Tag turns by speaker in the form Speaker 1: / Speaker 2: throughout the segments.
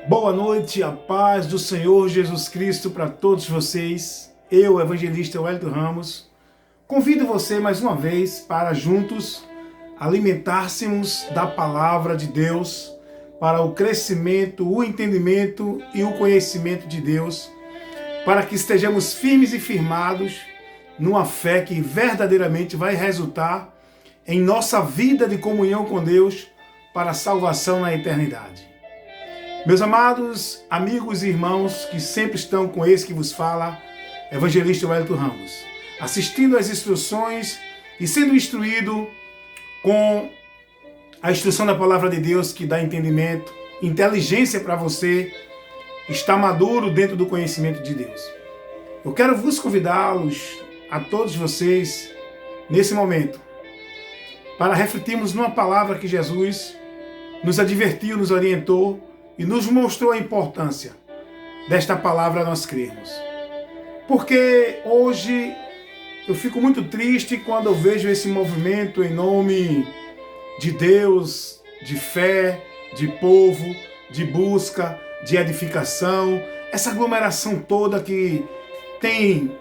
Speaker 1: Boa noite, a paz do Senhor Jesus Cristo para todos vocês. Eu, evangelista Wellington Ramos, convido você mais uma vez para juntos alimentássemos da palavra de Deus para o crescimento, o entendimento e o conhecimento de Deus, para que estejamos firmes e firmados numa fé que verdadeiramente vai resultar em nossa vida de comunhão com Deus para a salvação na eternidade. Meus amados amigos e irmãos que sempre estão com esse que vos fala, evangelista Wellington Ramos, assistindo às instruções e sendo instruído com a instrução da palavra de Deus que dá entendimento, inteligência para você estar maduro dentro do conhecimento de Deus. Eu quero vos convidá-los, a todos vocês, nesse momento, para refletirmos numa palavra que Jesus nos advertiu, nos orientou e nos mostrou a importância desta palavra nós crermos. Porque hoje eu fico muito triste quando eu vejo esse movimento em nome de Deus, de fé, de povo, de busca, de edificação, essa aglomeração toda que tem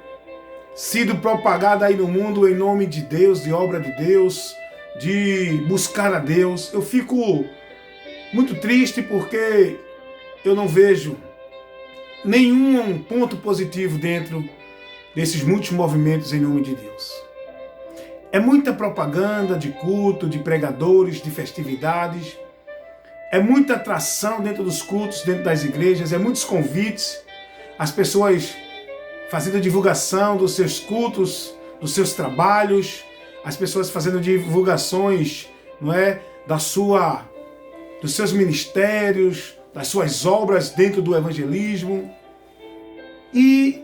Speaker 1: sido propagada aí no mundo em nome de Deus, de obra de Deus, de buscar a Deus. Eu fico muito triste porque eu não vejo nenhum ponto positivo dentro desses muitos movimentos em nome de Deus. É muita propaganda de culto, de pregadores, de festividades, é muita atração dentro dos cultos, dentro das igrejas, é muitos convites, as pessoas fazendo divulgação dos seus cultos, dos seus trabalhos, as pessoas fazendo divulgações, não é, dos seus ministérios, das suas obras dentro do evangelismo. E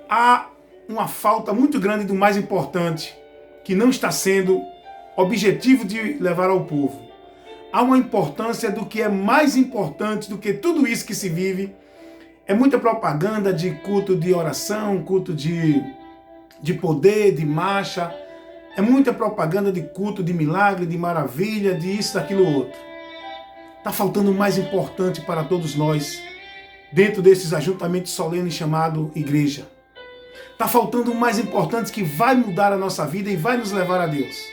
Speaker 1: há uma falta muito grande do mais importante, que não está sendo objetivo de levar ao povo. Há uma importância do que é mais importante do que tudo isso que se vive. É muita propaganda de culto de oração, culto de poder, de marcha. É muita propaganda de culto de milagre, de maravilha, de isso, daquilo outro. Está faltando o mais importante para todos nós, dentro desses ajuntamentos solenes chamado igreja. Está faltando o mais importante que vai mudar a nossa vida e vai nos levar a Deus.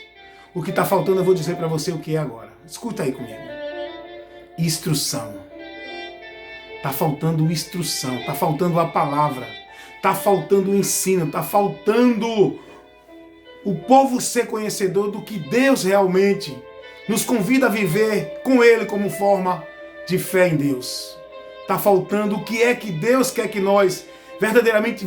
Speaker 1: O que está faltando, eu vou dizer para você o que é agora. Escuta aí comigo. Instrução. Está faltando instrução, está faltando a palavra, está faltando o ensino, está faltando o povo ser conhecedor do que Deus realmente nos convida a viver com Ele como forma de fé em Deus. Está faltando o que é que Deus quer que nós verdadeiramente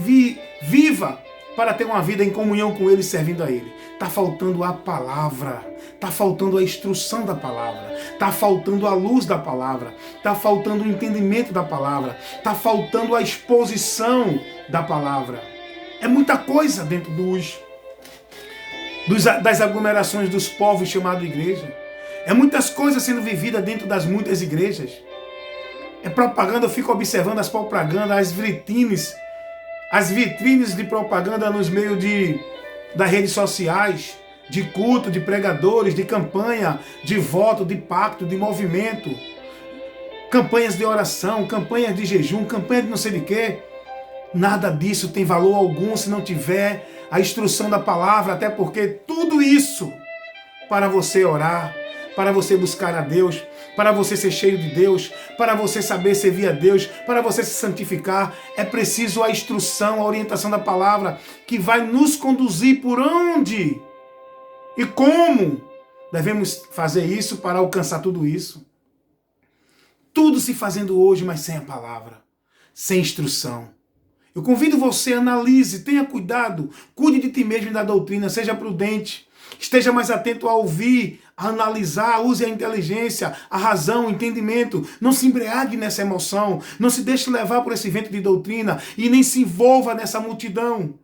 Speaker 1: viva para ter uma vida em comunhão com Ele, servindo a Ele. Está faltando a palavra, está faltando a instrução da palavra, está faltando a luz da palavra, está faltando o entendimento da palavra, está faltando a exposição da palavra. É muita coisa dentro das aglomerações dos povos chamados igreja. É muitas coisas sendo vividas dentro das muitas igrejas. É propaganda, eu fico observando as propagandas, as vitrines de propaganda nos meios das redes sociais, de culto, de pregadores, de campanha, de voto, de pacto, de movimento, campanhas de oração, campanhas de jejum, campanha de não sei de quê. Nada disso tem valor algum se não tiver a instrução da palavra, até porque tudo isso, para você orar, para você buscar a Deus, para você ser cheio de Deus, para você saber servir a Deus, para você se santificar, é preciso a instrução, a orientação da palavra, que vai nos conduzir por onde e como devemos fazer isso para alcançar tudo isso. Tudo se fazendo hoje, mas sem a palavra, sem instrução. Eu convido você, analise, tenha cuidado, cuide de ti mesmo e da doutrina, seja prudente. Esteja mais atento a ouvir, a analisar, use a inteligência, a razão, o entendimento. Não se embriague nessa emoção, não se deixe levar por esse vento de doutrina e nem se envolva nessa multidão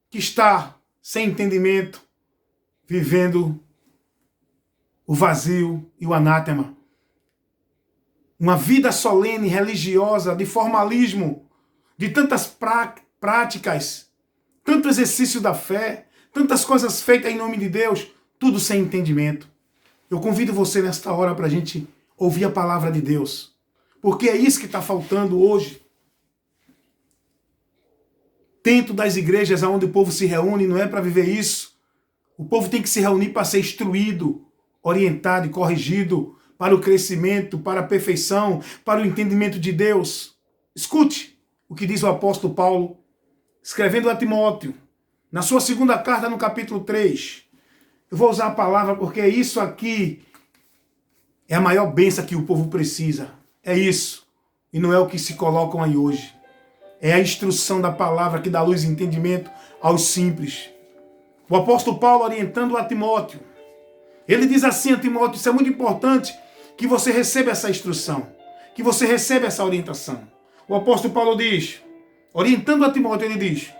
Speaker 1: que está sem entendimento, vivendo o vazio e o anátema. Uma vida solene, religiosa, de formalismo, de tantas práticas, tanto exercício da fé, tantas coisas feitas em nome de Deus, tudo sem entendimento. Eu convido você nesta hora para a gente ouvir a palavra de Deus, Porque é isso que está faltando hoje. Dentro das igrejas onde o povo se reúne, não é para viver isso. O povo tem que se reunir para ser instruído, orientado e corrigido para o crescimento, para a perfeição, para o entendimento de Deus. Escute o que diz o apóstolo Paulo, escrevendo a Timóteo, na sua segunda carta, no capítulo 3. Eu vou usar a palavra porque isso aqui é a maior bênção que o povo precisa. É isso. E não é o que se colocam aí hoje. É a instrução da palavra que dá luz e entendimento aos simples. O apóstolo Paulo orientando a Timóteo. Ele diz assim a Timóteo, isso é muito importante que você receba essa instrução, que você receba essa orientação. O apóstolo Paulo diz, orientando a Timóteo, ele diz,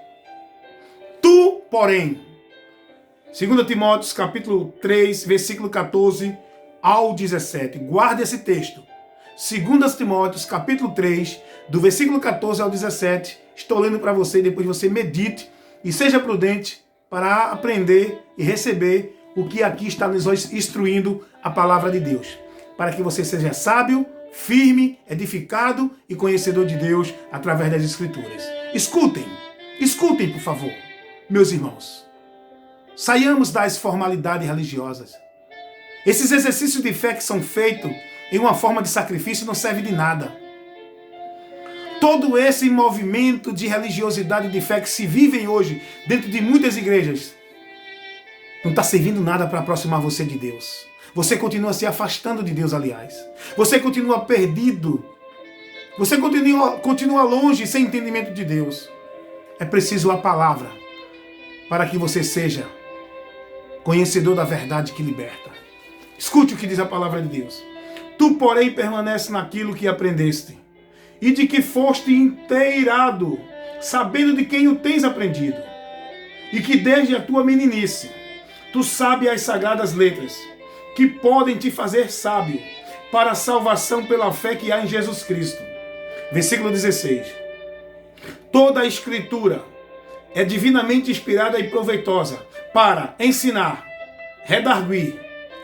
Speaker 1: tu, porém, 2 Timóteo, capítulo 3, versículo 14 ao 17. Guarde esse texto. 2 Timóteo, capítulo 3, do versículo 14 ao 17. Estou lendo para você, depois você medite e seja prudente para aprender e receber o que aqui está nos instruindo a palavra de Deus. Para que você seja sábio, firme, edificado e conhecedor de Deus através das Escrituras. Escutem, por favor, meus irmãos. Saiamos das formalidades religiosas. Esses exercícios de fé que são feitos em uma forma de sacrifício não servem de nada. Todo esse movimento de religiosidade e de fé que se vivem hoje dentro de muitas igrejas não está servindo nada para aproximar você de Deus. Você continua se afastando de Deus, aliás. Você continua perdido. Você continua longe, sem entendimento de Deus. É preciso a palavra para que você seja conhecedor da verdade que liberta. Escute o que diz a palavra de Deus. Tu, porém, permanece naquilo que aprendeste, e de que foste inteirado, sabendo de quem o tens aprendido, e que desde a tua meninice tu sabes as sagradas letras, que podem te fazer sábio para a salvação pela fé que há em Jesus Cristo. Versículo 16. Toda a Escritura é divinamente inspirada e proveitosa para ensinar, redarguir,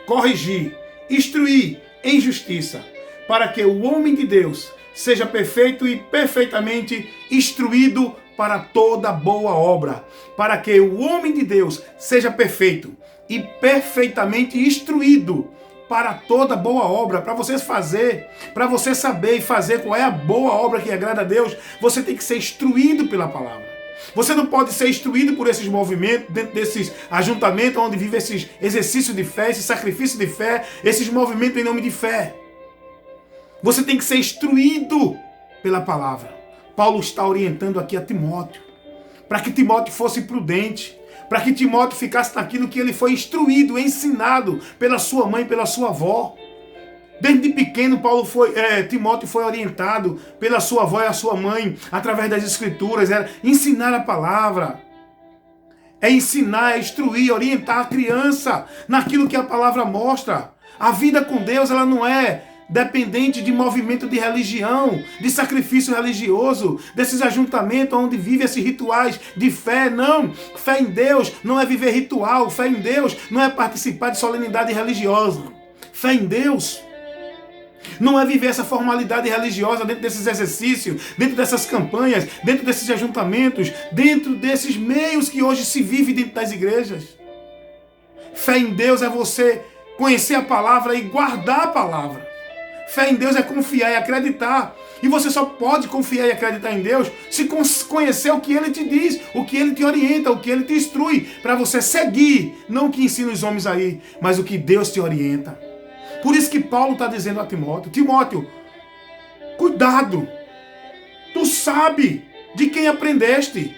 Speaker 1: corrigir, instruir em justiça, para que o homem de Deus seja perfeito e perfeitamente instruído para toda boa obra. Para que o homem de Deus seja perfeito e perfeitamente instruído para toda boa obra. Para você fazer, para você saber e fazer qual é a boa obra que agrada a Deus, você tem que ser instruído pela palavra. Você não pode ser instruído por esses movimentos, dentro desses ajuntamentos onde vive esses exercícios de fé, esse sacrifício de fé, esses movimentos em nome de fé. Você tem que ser instruído pela palavra. Paulo está orientando aqui a Timóteo, para que Timóteo fosse prudente, para que Timóteo ficasse naquilo que ele foi instruído, ensinado pela sua mãe, pela sua avó. Desde pequeno, Timóteo foi orientado pela sua avó e a sua mãe, através das Escrituras, era ensinar a palavra. É ensinar, é instruir, orientar a criança naquilo que a palavra mostra. A vida com Deus, ela não é dependente de movimento de religião, de sacrifício religioso, desses ajuntamentos onde vivem esses rituais de fé. Não, fé em Deus não é viver ritual, fé em Deus não é participar de solenidade religiosa. Fé em Deus não é viver essa formalidade religiosa dentro desses exercícios, dentro dessas campanhas, dentro desses ajuntamentos, dentro desses meios que hoje se vive dentro das igrejas. Fé em Deus é você conhecer a palavra e guardar a palavra. Fé em Deus é confiar e acreditar. E você só pode confiar e acreditar em Deus se conhecer o que Ele te diz, o que Ele te orienta, o que Ele te instrui, para você seguir, não o que ensina os homens aí, mas o que Deus te orienta. Por isso que Paulo está dizendo a Timóteo, Timóteo, cuidado, tu sabe de quem aprendeste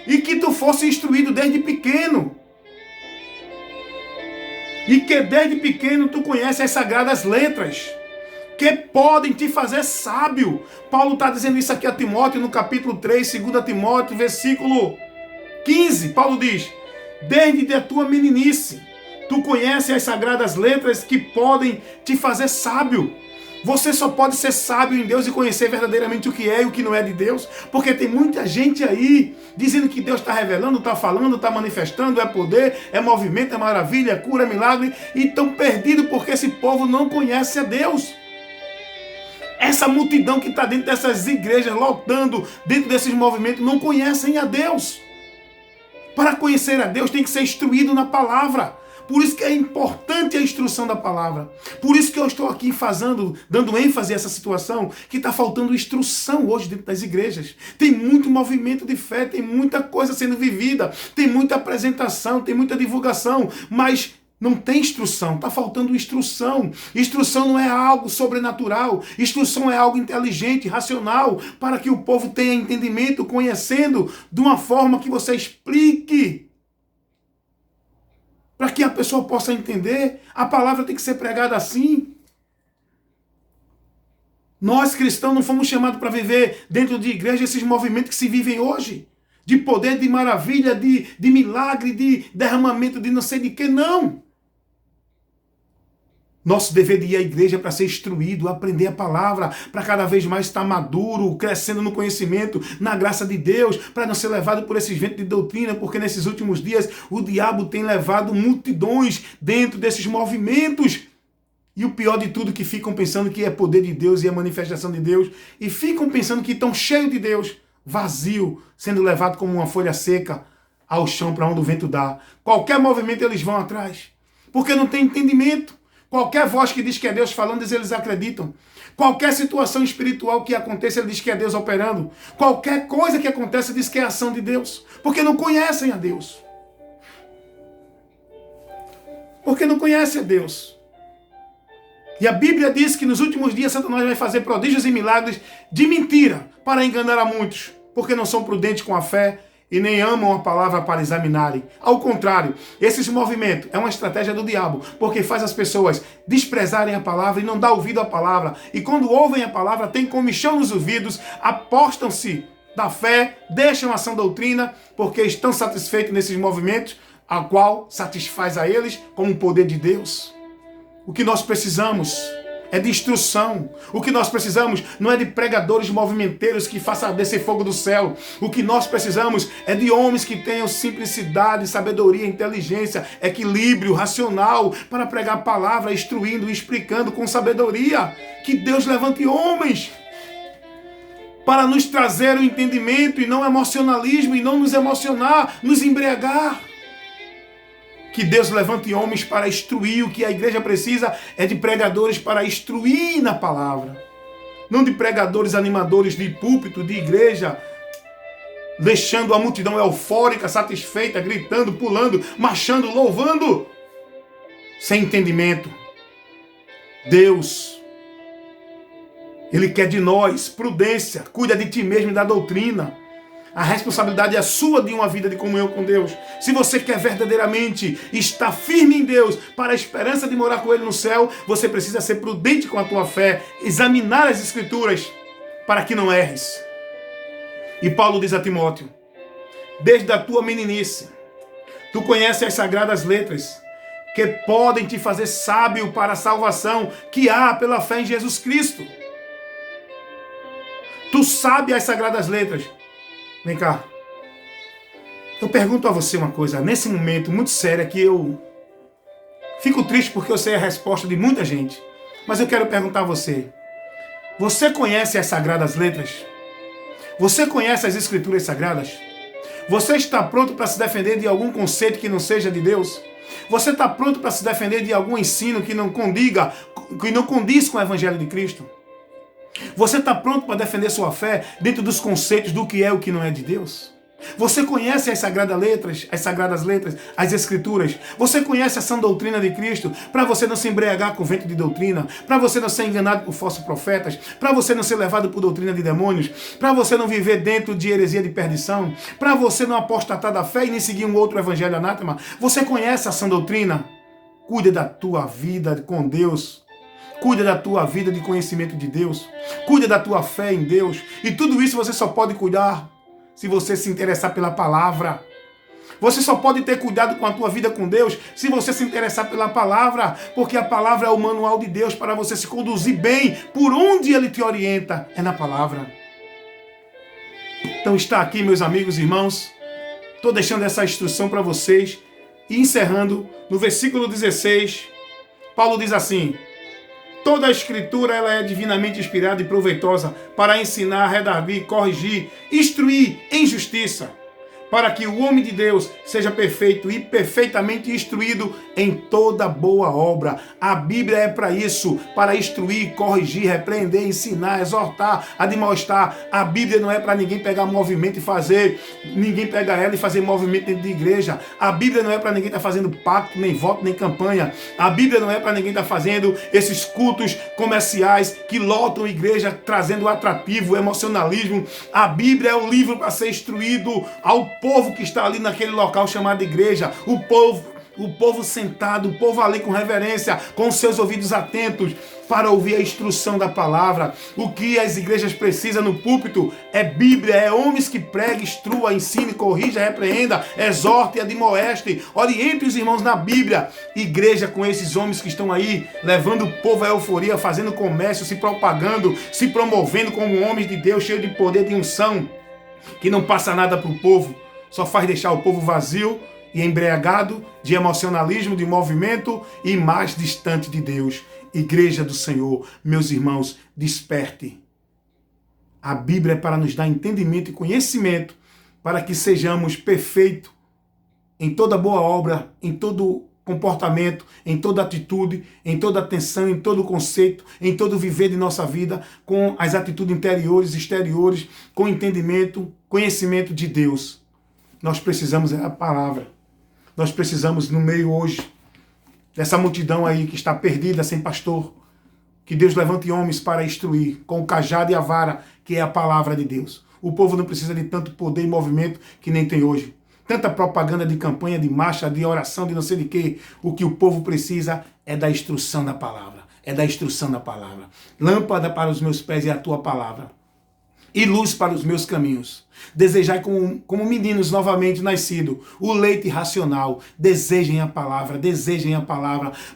Speaker 1: e que tu fosse instruído desde pequeno. E que desde pequeno tu conhece as sagradas letras, que podem te fazer sábio. Paulo está dizendo isso aqui a Timóteo no capítulo 3, 2 Timóteo, versículo 15. Paulo diz, desde a tua meninice, tu conheces as sagradas letras que podem te fazer sábio. Você só pode ser sábio em Deus e conhecer verdadeiramente o que é e o que não é de Deus, porque tem muita gente aí dizendo que Deus está revelando, está falando, está manifestando, é poder, é movimento, é maravilha, é cura, é milagre, e estão perdidos porque esse povo não conhece a Deus. Essa multidão que está dentro dessas igrejas, lotando dentro desses movimentos, não conhecem a Deus. Para conhecer a Deus tem que ser instruído na palavra. Por isso que é importante a instrução da palavra. Por isso que eu estou aqui dando ênfase a essa situação, que está faltando instrução hoje dentro das igrejas. Tem muito movimento de fé, tem muita coisa sendo vivida, tem muita apresentação, tem muita divulgação, mas não tem instrução, está faltando instrução. Instrução não é algo sobrenatural, instrução é algo inteligente, racional, para que o povo tenha entendimento, conhecendo de uma forma que você explique. Para que a pessoa possa entender, a palavra tem que ser pregada assim. Nós cristãos não fomos chamados para viver dentro de igreja esses movimentos que se vivem hoje. De poder, de maravilha, de milagre, de derramamento de não sei de que, não. Nosso dever de ir à igreja para ser instruído, aprender a palavra, para cada vez mais estar maduro, crescendo no conhecimento, na graça de Deus, para não ser levado por esses ventos de doutrina, porque nesses últimos dias o diabo tem levado multidões dentro desses movimentos. E o pior de tudo, que ficam pensando que é poder de Deus e é manifestação de Deus, e ficam pensando que estão cheios de Deus, vazio, sendo levado como uma folha seca ao chão para onde o vento dá. Qualquer movimento eles vão atrás, porque não tem entendimento. Qualquer voz que diz que é Deus falando, eles acreditam. Qualquer situação espiritual que aconteça, ele diz que é Deus operando. Qualquer coisa que aconteça, diz que é a ação de Deus. Porque não conhecem a Deus. Porque não conhecem a Deus. E a Bíblia diz que nos últimos dias Satanás vai fazer prodígios e milagres de mentira para enganar a muitos. Porque não são prudentes com a fé e nem amam a palavra para examinarem. Ao contrário, esses movimentos é uma estratégia do diabo, porque faz as pessoas desprezarem a palavra e não dar ouvido à palavra. E quando ouvem a palavra, têm comichão nos ouvidos, apostam-se da fé, deixam a sã doutrina, porque estão satisfeitos nesses movimentos, a qual satisfaz a eles como o poder de Deus. O que nós precisamos é de instrução. O que nós precisamos não é de pregadores movimenteiros que façam descer fogo do céu. O que nós precisamos é de homens que tenham simplicidade, sabedoria, inteligência, equilíbrio, racional, para pregar a palavra, instruindo e explicando com sabedoria. Que Deus levante homens para nos trazer o entendimento e não emocionalismo, e não nos emocionar, nos embriagar. Que Deus levante homens para instruir. O que a igreja precisa é de pregadores para instruir na palavra. Não de pregadores animadores de púlpito, de igreja, deixando a multidão eufórica, satisfeita, gritando, pulando, marchando, louvando, sem entendimento. Deus, Ele quer de nós prudência. Cuida de ti mesmo e da doutrina. A responsabilidade é sua de uma vida de comunhão com Deus. Se você quer verdadeiramente estar firme em Deus para a esperança de morar com Ele no céu, você precisa ser prudente com a tua fé, examinar as Escrituras para que não erres. E Paulo diz a Timóteo: desde a tua meninice, tu conheces as sagradas letras, que podem te fazer sábio para a salvação que há pela fé em Jesus Cristo. Tu sabes as sagradas letras. Vem cá. Eu pergunto a você uma coisa, nesse momento muito sério, que eu fico triste porque eu sei a resposta de muita gente. Mas eu quero perguntar a você. Você conhece as sagradas letras? Você conhece as escrituras sagradas? Você está pronto para se defender de algum conceito que não seja de Deus? Você está pronto para se defender de algum ensino que não condiz com o Evangelho de Cristo? Você está pronto para defender sua fé dentro dos conceitos do que é o que não é de Deus? Você conhece as sagradas letras, as Escrituras? Você conhece a sã doutrina de Cristo? Para você não se embriagar com o vento de doutrina, para você não ser enganado por falsos profetas, para você não ser levado por doutrina de demônios, para você não viver dentro de heresia de perdição, para você não apostatar da fé e nem seguir um outro evangelho anátema. Você conhece a sã doutrina? Cuida da tua vida com Deus. Cuida da tua vida de conhecimento de Deus. Cuida da tua fé em Deus. E tudo isso você só pode cuidar se você se interessar pela palavra. Você só pode ter cuidado com a tua vida com Deus se você se interessar pela palavra. Porque a palavra é o manual de Deus para você se conduzir bem por onde Ele te orienta. É na palavra. Então está aqui, meus amigos e irmãos. Estou deixando essa instrução para vocês. E encerrando, no versículo 16, Paulo diz assim: Toda a Escritura ela é divinamente inspirada e proveitosa para ensinar, redarguir, corrigir, instruir em justiça, para que o homem de Deus seja perfeito e perfeitamente instruído em toda boa obra. A Bíblia é para isso, para instruir, corrigir, repreender, ensinar, exortar, admoestar. A Bíblia não é para ninguém pegar movimento e fazer, ninguém pegar ela e fazer movimento dentro de igreja. A Bíblia não é para ninguém estar fazendo pacto, nem voto, nem campanha. A Bíblia não é para ninguém estar fazendo esses cultos comerciais que lotam a igreja, trazendo atrativo, emocionalismo. A Bíblia é o livro para ser instruído ao povo que está ali naquele local chamado igreja, o povo sentado, o povo ali com reverência, com seus ouvidos atentos para ouvir a instrução da palavra. O que as igrejas precisam no púlpito é Bíblia, é homens que preguem, instrua, ensine, corrija, repreenda, exorte, admoeste, oriente os irmãos na Bíblia. Igreja com esses homens que estão aí, levando o povo à euforia, fazendo comércio, se propagando, se promovendo como homens de Deus, cheios de poder, de unção, que não passa nada para o povo, só faz deixar o povo vazio e embriagado de emocionalismo, de movimento e mais distante de Deus. Igreja do Senhor, meus irmãos, desperte. A Bíblia é para nos dar entendimento e conhecimento para que sejamos perfeitos em toda boa obra, em todo comportamento, em toda atitude, em toda atenção, em todo conceito, em todo viver de nossa vida, com as atitudes interiores e exteriores, com entendimento, conhecimento de Deus. Nós precisamos da palavra. Nós precisamos, no meio hoje, dessa multidão aí que está perdida, sem pastor, que Deus levante homens para instruir, com o cajado e a vara, que é a palavra de Deus. O povo não precisa de tanto poder e movimento que nem tem hoje. Tanta propaganda de campanha, de marcha, de oração, de não sei de quê. O que o povo precisa é da instrução da palavra. É da instrução da palavra. Lâmpada para os meus pés é a tua palavra, e luz para os meus caminhos. Desejai como meninos novamente nascidos o leite racional. Desejem a palavra,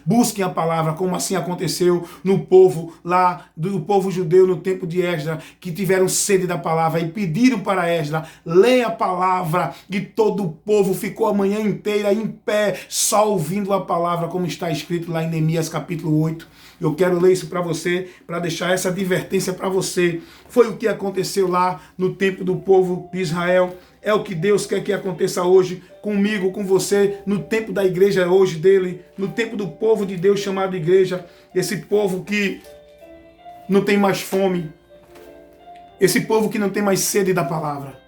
Speaker 1: busquem a palavra, como assim aconteceu no povo lá, do povo judeu no tempo de Esdras, que tiveram sede da palavra e pediram para Esdras, leia a palavra, e todo o povo ficou a manhã inteira em pé, só ouvindo a palavra, como está escrito lá em Neemias capítulo 8. Eu quero ler isso para você, para deixar essa advertência para você. Foi o que aconteceu lá no tempo do povo de Israel. É o que Deus quer que aconteça hoje comigo, com você, no tempo da igreja hoje dele, no tempo do povo de Deus chamado igreja. Esse povo que não tem mais fome, esse povo que não tem mais sede da palavra,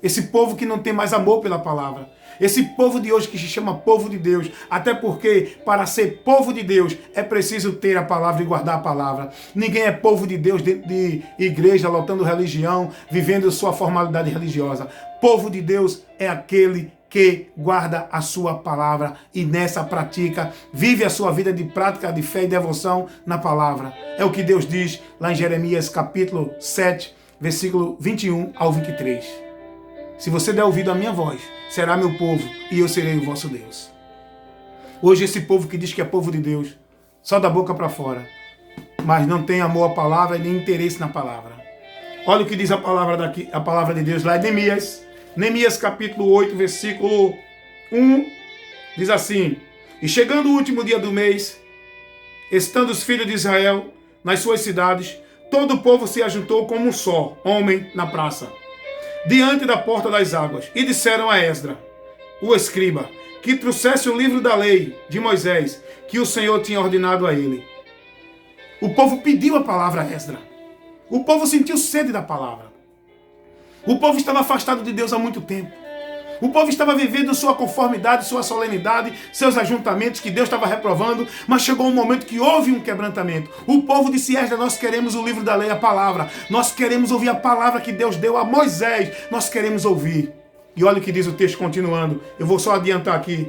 Speaker 1: esse povo que não tem mais amor pela palavra. Esse povo de hoje que se chama povo de Deus, até porque para ser povo de Deus é preciso ter a palavra e guardar a palavra. Ninguém é povo de Deus dentro de igreja, lotando religião, vivendo sua formalidade religiosa. Povo de Deus é aquele que guarda a sua palavra e nessa prática vive a sua vida de prática de fé e devoção na palavra. É o que Deus diz lá em Jeremias capítulo 7, versículo 21 ao 23. Se você der ouvido à minha voz, será meu povo e eu serei o vosso Deus. Hoje esse povo que diz que é povo de Deus, só da boca para fora, mas não tem amor à palavra e nem interesse na palavra. Olha o que diz a palavra de Deus lá em Neemias capítulo 8, versículo 1, diz assim: E chegando o último dia do mês, estando os filhos de Israel nas suas cidades, todo o povo se ajuntou como um só homem na praça, diante da porta das águas, e disseram a Esdras, o escriba, que trouxesse o livro da lei de Moisés, que o Senhor tinha ordenado a ele. O povo pediu a palavra a Esdras. O povo sentiu sede da palavra. O povo estava afastado de Deus há muito tempo. O povo estava vivendo sua conformidade, sua solenidade, seus ajuntamentos que Deus estava reprovando, mas chegou um momento que houve um quebrantamento. O povo disse: Esdras, nós queremos o livro da lei, a palavra. Nós queremos ouvir a palavra que Deus deu a Moisés. Nós queremos ouvir. E olha o que diz o texto continuando. Eu vou só adiantar aqui.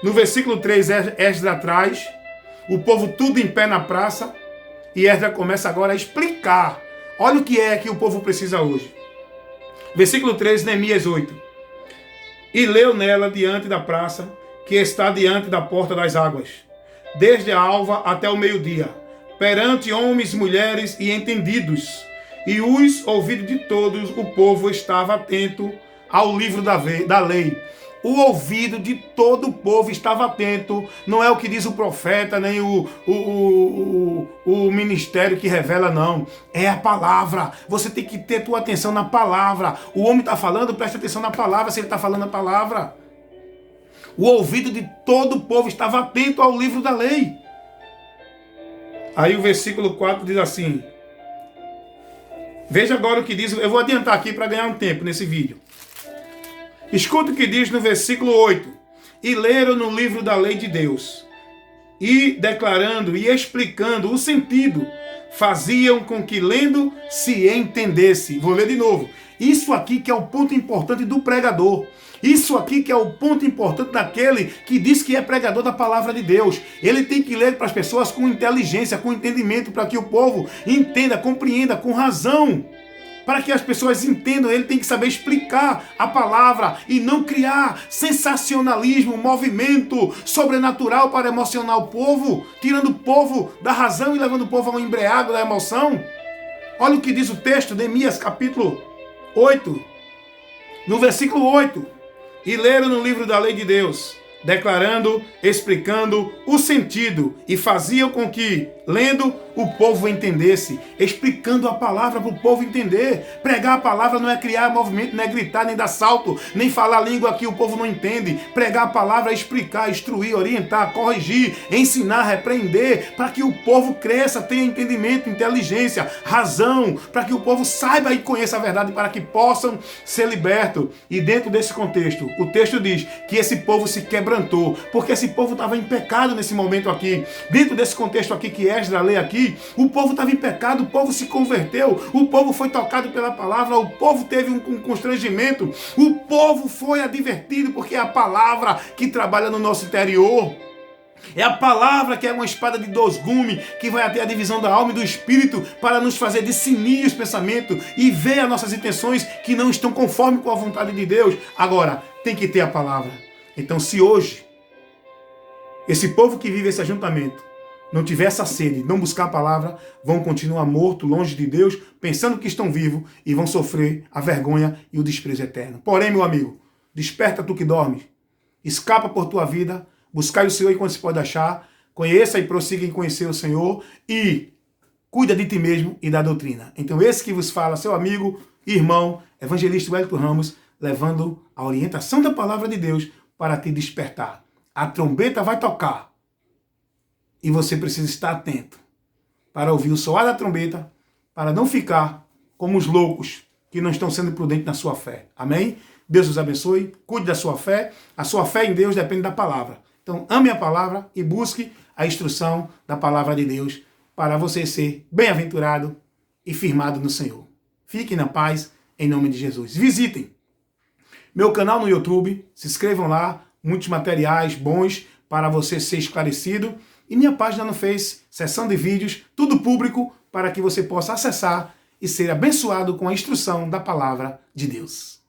Speaker 1: No versículo 3, Esdras traz o povo tudo em pé na praça, e Esdras começa agora a explicar. Olha o que é que o povo precisa hoje. Versículo 3, Neemias 8. E leu nela diante da praça, que está diante da porta das águas, desde a alva até o meio-dia, perante homens, mulheres e entendidos, e os ouvidos de todos o povo estava atento ao livro da lei. o ouvido de todo o povo estava atento. Não é o que diz o profeta, nem o ministério que revela, não. É a palavra. Você tem que ter tua atenção na palavra. O homem está falando, presta atenção na palavra, se ele está falando a palavra. O ouvido de todo o povo estava atento ao livro da lei. Aí o versículo 4 diz assim. Veja agora o que diz. Eu vou adiantar aqui para ganhar um tempo nesse vídeo. Escuta o que diz no versículo 8. E leram no livro da lei de Deus, e declarando e explicando o sentido, faziam com que lendo se entendesse. Vou ler de novo. Isso aqui que é o ponto importante do pregador. Isso aqui que é o ponto importante daquele que diz que é pregador da palavra de Deus. Ele tem que ler para as pessoas com inteligência, com entendimento, para que o povo entenda, compreenda com razão. Para que as pessoas entendam, ele tem que saber explicar a palavra e não criar sensacionalismo, movimento sobrenatural para emocionar o povo, tirando o povo da razão e levando o povo ao embriago da emoção. Olha o que diz o texto, Neemias capítulo 8, no versículo 8. E leram no livro da lei de Deus, declarando, explicando o sentido, e faziam com que, lendo, o povo entendesse, explicando a palavra para o povo entender. Pregar a palavra não é criar movimento, não é gritar, nem dar salto, nem falar língua que o povo não entende. Pregar a palavra é explicar, instruir, orientar, corrigir, ensinar, repreender, para que o povo cresça, tenha entendimento, inteligência, razão, para que o povo saiba e conheça a verdade, para que possam ser libertos. E dentro desse contexto, o texto diz que esse povo se quebrantou, porque esse povo estava em pecado nesse momento aqui. Dentro desse contexto aqui que Esdras lê aqui, o povo estava em pecado, o povo se converteu, o povo foi tocado pela palavra, o povo teve um constrangimento, o povo foi advertido, porque é a palavra que trabalha no nosso interior. É a palavra que é uma espada de dois gumes, que vai até a divisão da alma e do espírito, para nos fazer discernir os pensamentos e ver as nossas intenções que não estão conforme com a vontade de Deus. Agora, tem que ter a palavra. Então, se hoje esse povo que vive esse ajuntamento não tiver essa sede, não buscar a palavra, vão continuar mortos, longe de Deus, pensando que estão vivos e vão sofrer a vergonha e o desprezo eterno. Porém, meu amigo, desperta tu que dormes, escapa por tua vida, buscai o Senhor enquanto se pode achar, conheça e prossiga em conhecer o Senhor e cuida de ti mesmo e da doutrina. Então esse que vos fala, seu amigo, irmão, evangelista Wellington Ramos, levando a orientação da palavra de Deus para te despertar. A trombeta vai tocar. E você precisa estar atento para ouvir o soar da trombeta, para não ficar como os loucos que não estão sendo prudentes na sua fé. Amém? Deus os abençoe, cuide da sua fé. A sua fé em Deus depende da palavra. Então ame a palavra e busque a instrução da palavra de Deus para você ser bem-aventurado e firmado no Senhor. Fiquem na paz, em nome de Jesus. Visitem meu canal no YouTube, se inscrevam lá, muitos materiais bons para você ser esclarecido. E minha página no Face, seção de vídeos, tudo público, para que você possa acessar e ser abençoado com a instrução da palavra de Deus.